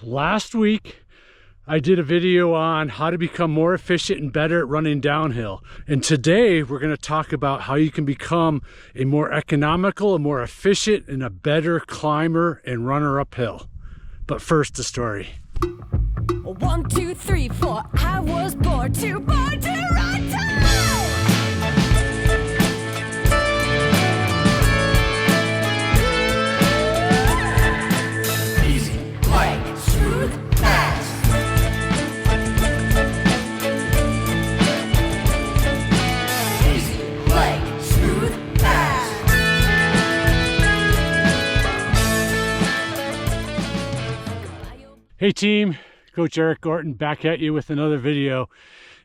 last week I did a video on how to become more efficient and better at running downhill. And today we're going to talk about how you can become a more economical, a more efficient, and a better climber and runner uphill. But first, the story. 1, 2, 3, 4. I was born to run easy, light, smooth, fast. Easy, light, smooth, fast. Hey team, Coach Eric Orton back at you with another video.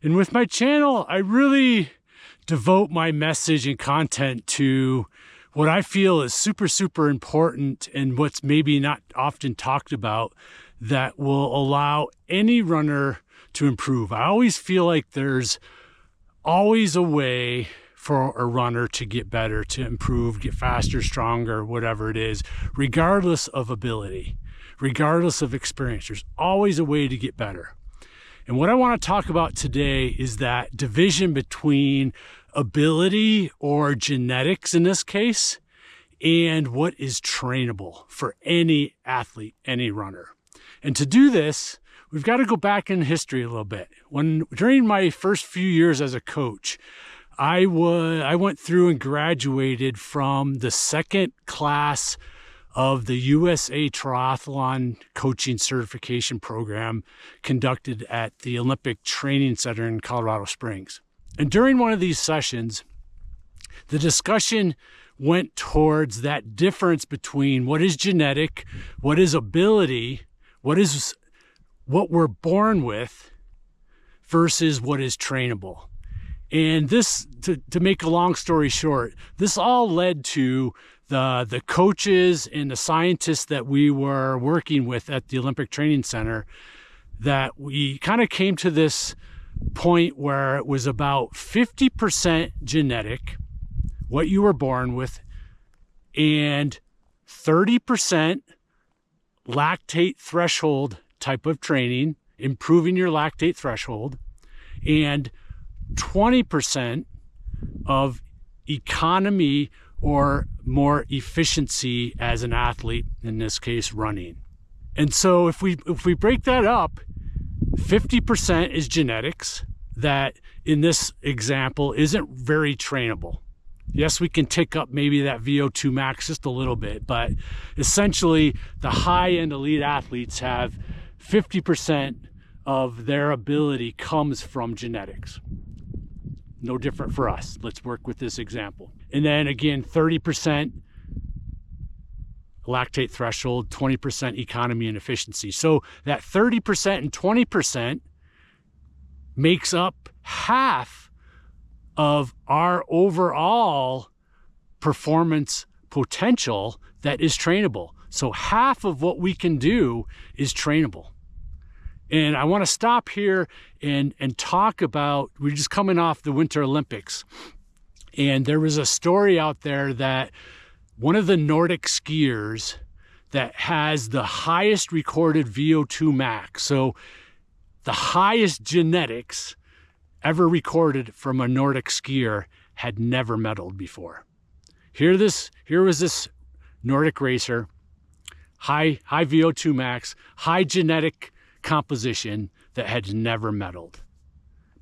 And with my channel, I really devote my message and content to what I feel is super important and what's maybe not often talked about that will allow any runner to improve. I always feel like there's always a way for a runner to get better, to improve, get faster, stronger, whatever it is, regardless of ability, regardless of experience. There's always a way to get better. And what I want to talk about today is that division between ability or genetics in this case, and what is trainable for any athlete, any runner. And to do this, we've got to go back in history a little bit. During my first few years as a coach, I went through and graduated from the second class of the USA Triathlon Coaching Certification Program conducted at the Olympic Training Center in Colorado Springs. And during one of these sessions, the discussion went towards that difference between what is genetic, what is ability, what we're born with versus what is trainable. And this, to make a long story short, this all led to the coaches and the scientists that we were working with at the Olympic Training Center, that we kind of came to this point where it was about 50% genetic, what you were born with, and 30% lactate threshold type of training, improving your lactate threshold, and 20% of economy or more efficiency as an athlete, in this case running. And so if we break that up, 50% is genetics, that in this example isn't very trainable. Yes, we can tick up maybe that VO2 max just a little bit, but essentially the high-end elite athletes have 50% of their ability comes from genetics. No different for us. Let's work with this example. And then again, 30% lactate threshold, 20% economy and efficiency. So that 30% and 20% makes up half of our overall performance potential that is trainable. So half of what we can do is trainable. And I want to stop here and talk about, we're just coming off the Winter Olympics. And there was a story out there that one of the Nordic skiers that has the highest recorded VO2 max, so the highest genetics ever recorded from a Nordic skier, had never medaled before. Here was this Nordic racer, high VO2 max, high genetic composition, that had never medaled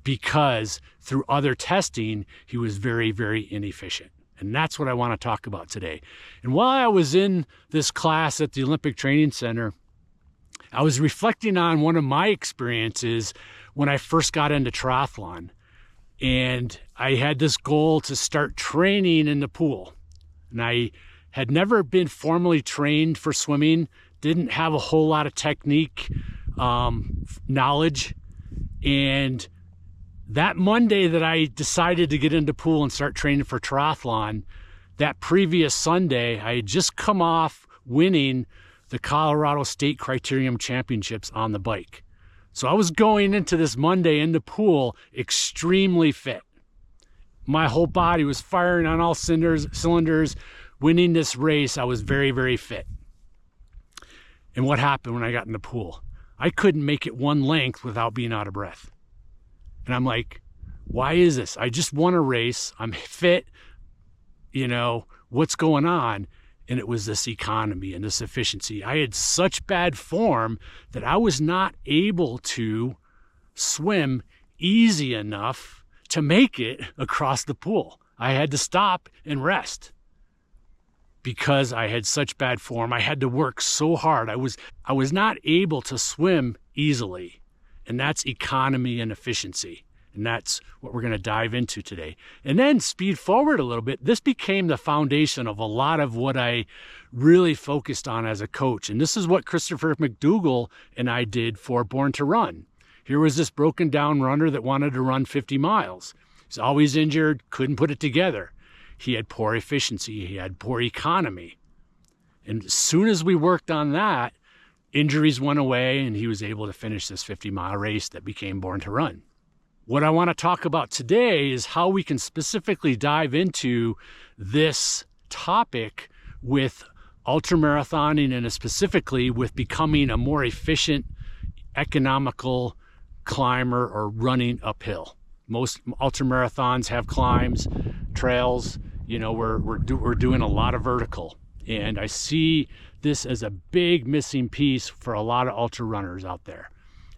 because through other testing, he was very inefficient. And that's what I want to talk about today. And while I was in this class at the Olympic Training Center, I was reflecting on one of my experiences when I first got into triathlon. And I had this goal to start training in the pool. And I had never been formally trained for swimming, didn't have a whole lot of technique, knowledge. And that Monday that I decided to get into pool and start training for triathlon, that previous Sunday, I had just come off winning the Colorado State Criterium Championships on the bike. So I was going into this Monday in the pool extremely fit. My whole body was firing on all cylinders, winning this race. I was very fit. And what happened when I got in the pool? I couldn't make it one length without being out of breath. And I'm like, why is this? I just won a race. I'm fit. You know, what's going on? And it was this economy and this efficiency. I had such bad form that I was not able to swim easy enough to make it across the pool. I had to stop and rest because I had such bad form. I had to work so hard. I was not able to swim easily. And that's economy and efficiency. And that's what we're going to dive into today. And then speed forward a little bit. This became the foundation of a lot of what I really focused on as a coach. And this is what Christopher McDougall and I did for Born to Run. Here was this broken down runner that wanted to run 50 miles. He's always injured, couldn't put it together. He had poor efficiency. He had poor economy. And as soon as we worked on that, injuries went away and he was able to finish this 50-mile race that became Born to Run. What I want to talk about today is how we can specifically dive into this topic with ultramarathoning and specifically with becoming a more efficient, economical climber or running uphill. Most ultramarathons have climbs, trails. You know, we're doing a lot of vertical. And I see this as a big missing piece for a lot of ultra runners out there.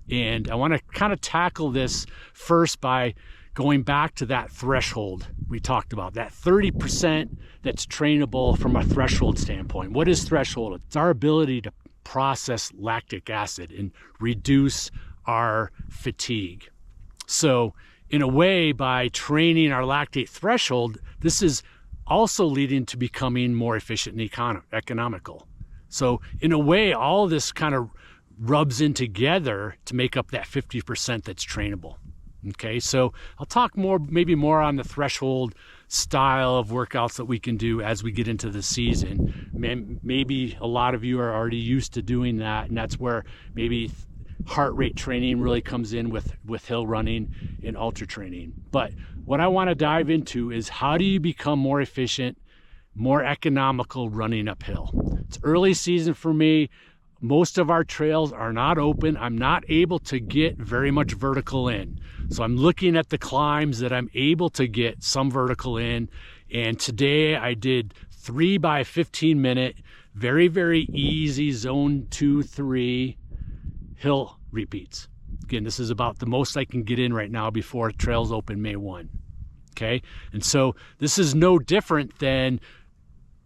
And I want to kind of tackle this first by going back to that threshold we talked about, that 30% that's trainable from a threshold standpoint. What is threshold? It's our ability to process lactic acid and reduce our fatigue. So in a way, by training our lactate threshold, this is also leading to becoming more efficient and economical. So in a way, all of this kind of rubs in together to make up that 50% that's trainable. Okay, so I'll talk maybe more on the threshold style of workouts that we can do as we get into the season. Maybe a lot of you are already used to doing that, and that's where maybe heart rate training really comes in with hill running and ultra training. But what I want to dive into is how do you become more efficient, more economical running uphill? It's early season for me. Most of our trails are not open. I'm not able to get very much vertical in. So I'm looking at the climbs that I'm able to get some vertical in. And today I did 3 by 15 minute, very, very easy zone 2, 3 hill repeats. Again, this is about the most I can get in right now before trails open May 1. Okay. And so this is no different than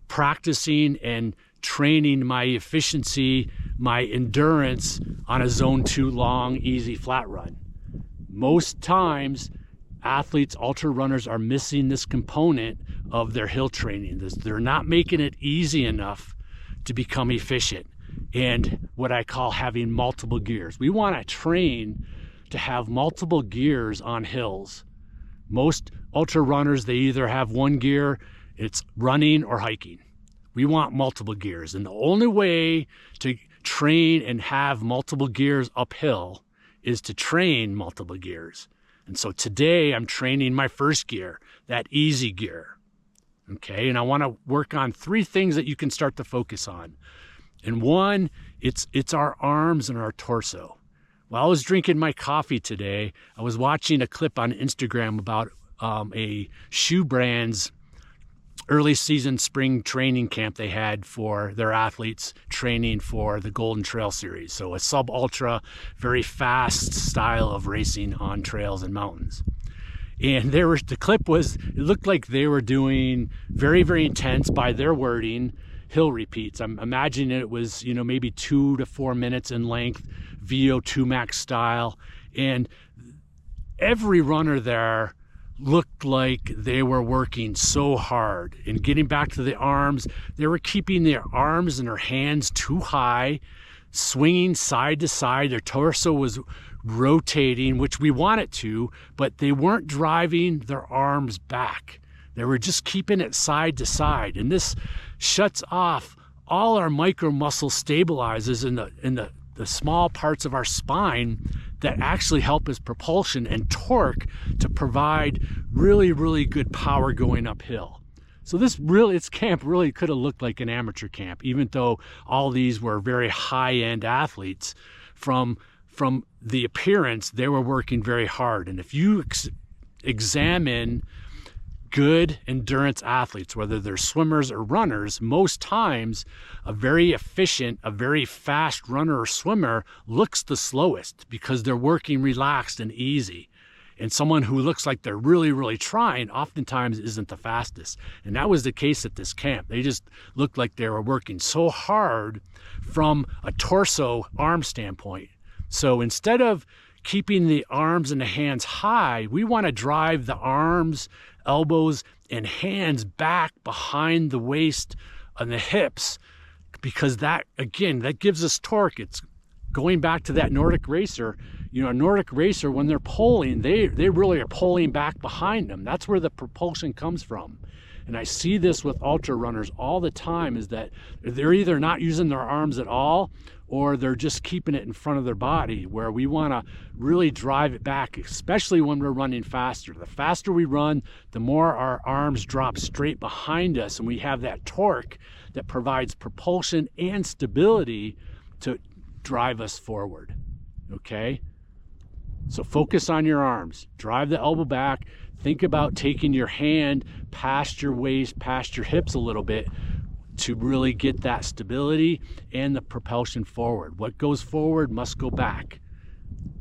practicing and training my efficiency, my endurance on a zone 2 long, easy flat run. Most times, athletes, ultra runners are missing this component of their hill training. They're not making it easy enough to become efficient and what I call having multiple gears. We want to train to have multiple gears on hills. Most ultra runners, they either have one gear, it's running or hiking. We want multiple gears. And the only way to train and have multiple gears uphill is to train multiple gears. And so today I'm training my first gear, that easy gear. Okay, and I want to work on 3 things that you can start to focus on. And one, it's our arms and our torso. While I was drinking my coffee today, I was watching a clip on Instagram about a shoe brand's early season spring training camp they had for their athletes training for the Golden Trail Series. So a sub-ultra, very fast style of racing on trails and mountains. And the clip was, it looked like they were doing very, very intense, by their wording, hill repeats. I'm imagining it was, maybe 2 to 4 minutes in length, VO2 max style. And every runner there looked like they were working so hard. And getting back to the arms, they were keeping their arms and their hands too high, swinging side to side. Their torso was rotating, which we want it to, but they weren't driving their arms back. They were just keeping it side to side. And this shuts off all our micro muscle stabilizers in the small parts of our spine that actually help as propulsion and torque to provide really, really good power going uphill. So this camp really could have looked like an amateur camp, even though all these were very high-end athletes. From the appearance, they were working very hard. And if you examine good endurance athletes, whether they're swimmers or runners, most times a very efficient, a very fast runner or swimmer looks the slowest because they're working relaxed and easy. And someone who looks like they're really, really trying oftentimes isn't the fastest. And that was the case at this camp. They just looked like they were working so hard from a torso arm standpoint. So instead of keeping the arms and the hands high, we want to drive the arms, elbows, and hands back behind the waist and the hips, because that, again, that gives us torque. It's going back to that Nordic racer. You know, a Nordic racer, when they're pulling, they really are pulling back behind them. That's where the propulsion comes from. And I see this with ultra runners all the time, is that they're either not using their arms at all, or they're just keeping it in front of their body, where we want to really drive it back, especially when we're running faster. The faster we run, the more our arms drop straight behind us, and we have that torque that provides propulsion and stability to drive us forward, okay? So focus on your arms, drive the elbow back, think about taking your hand past your waist, past your hips a little bit to really get that stability and the propulsion forward. What goes forward must go back.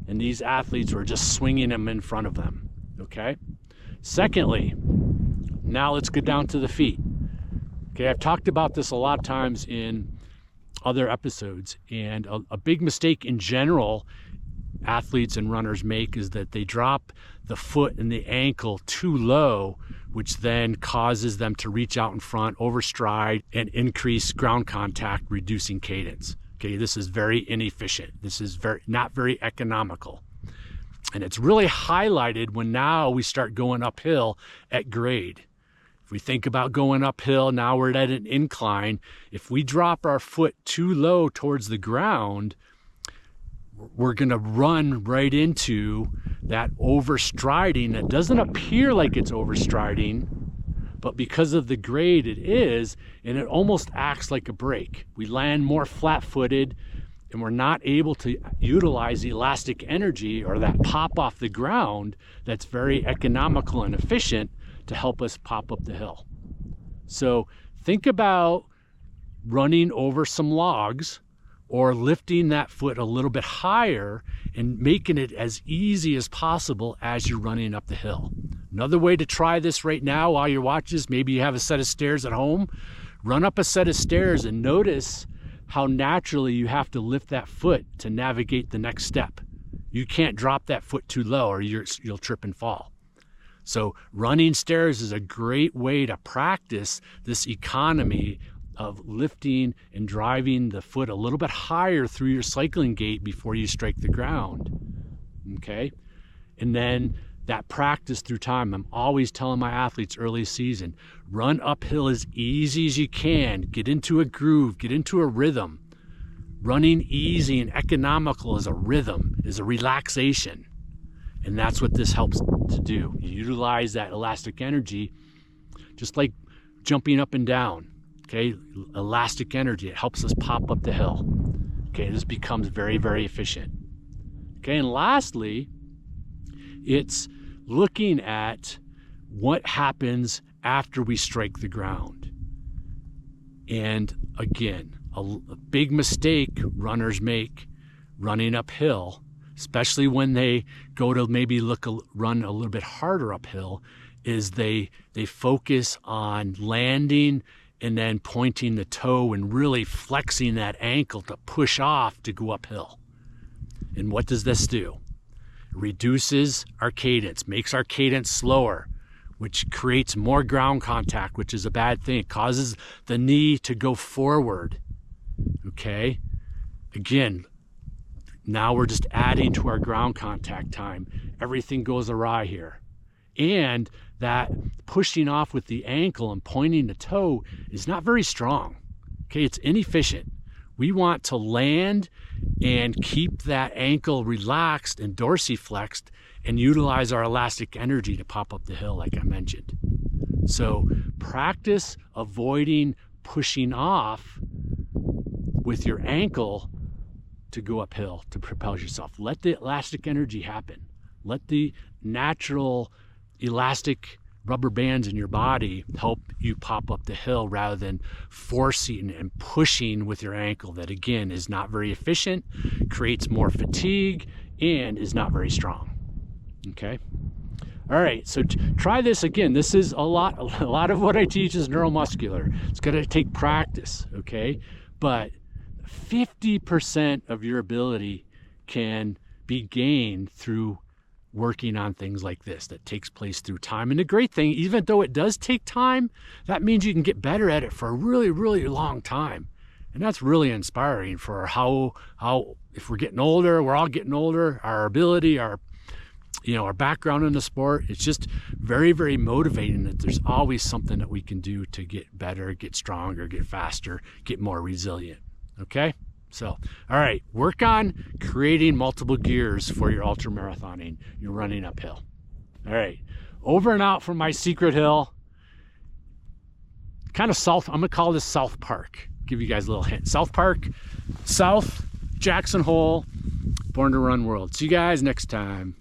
And these athletes were just swinging them in front of them, okay? Secondly, now let's get down to the feet. Okay, I've talked about this a lot of times in other episodes, and a big mistake in general athletes and runners make is that they drop the foot and the ankle too low, which then causes them to reach out in front, overstride, and increase ground contact, reducing cadence. Okay, this is very inefficient. This is not very economical. And it's really highlighted when now we start going uphill at grade. If we think about going uphill, now we're at an incline. If we drop our foot too low towards the ground, we're going to run right into that overstriding that doesn't appear like it's overstriding, but because of the grade it is, and it almost acts like a brake. We land more flat-footed, and we're not able to utilize the elastic energy or that pop off the ground that's very economical and efficient to help us pop up the hill. So think about running over some logs or lifting that foot a little bit higher and making it as easy as possible as you're running up the hill. Another way to try this right now while you're watching this, maybe you have a set of stairs at home, run up a set of stairs and notice how naturally you have to lift that foot to navigate the next step. You can't drop that foot too low or you'll trip and fall. So running stairs is a great way to practice this economy of lifting and driving the foot a little bit higher through your cycling gait before you strike the ground, okay? And then that practice through time, I'm always telling my athletes early season, run uphill as easy as you can, get into a groove, get into a rhythm. Running easy and economical is a rhythm, is a relaxation. And that's what this helps to do. You utilize that elastic energy, just like jumping up and down. Okay, elastic energy, it helps us pop up the hill. Okay, this becomes very, very efficient. Okay, and lastly, it's looking at what happens after we strike the ground. And again, a big mistake runners make running uphill, especially when they go to maybe run a little bit harder uphill, is they focus on landing and then pointing the toe and really flexing that ankle to push off to go uphill. And what does this do? It reduces our cadence, makes our cadence slower, which creates more ground contact, which is a bad thing. It causes the knee to go forward, okay? Again, now we're just adding to our ground contact time. Everything goes awry here. And that pushing off with the ankle and pointing the toe is not very strong. Okay, it's inefficient. We want to land and keep that ankle relaxed and dorsiflexed and utilize our elastic energy to pop up the hill like I mentioned. So practice avoiding pushing off with your ankle to go uphill, to propel yourself. Let the elastic energy happen. Let the natural elastic rubber bands in your body help you pop up the hill rather than forcing and pushing with your ankle. That again is not very efficient, creates more fatigue, and is not very strong. Okay. All right, so try this again. This is a lot of what I teach is neuromuscular. It's going to take practice, okay? But 50% of your ability can be gained through working on things like this. That takes place through time. And the great thing, even though it does take time, that means you can get better at it for a really, really long time. And that's really inspiring for how if we're getting older, we're all getting older, our ability, our background in the sport, it's just very, very motivating that there's always something that we can do to get better, get stronger, get faster, get more resilient. Okay? So, all right, work on creating multiple gears for your ultra marathoning. You're running uphill. All right, over and out from my secret hill. Kind of south, I'm gonna call this South Park. Give you guys a little hint. South Park, South Jackson Hole, Born to Run World. See you guys next time.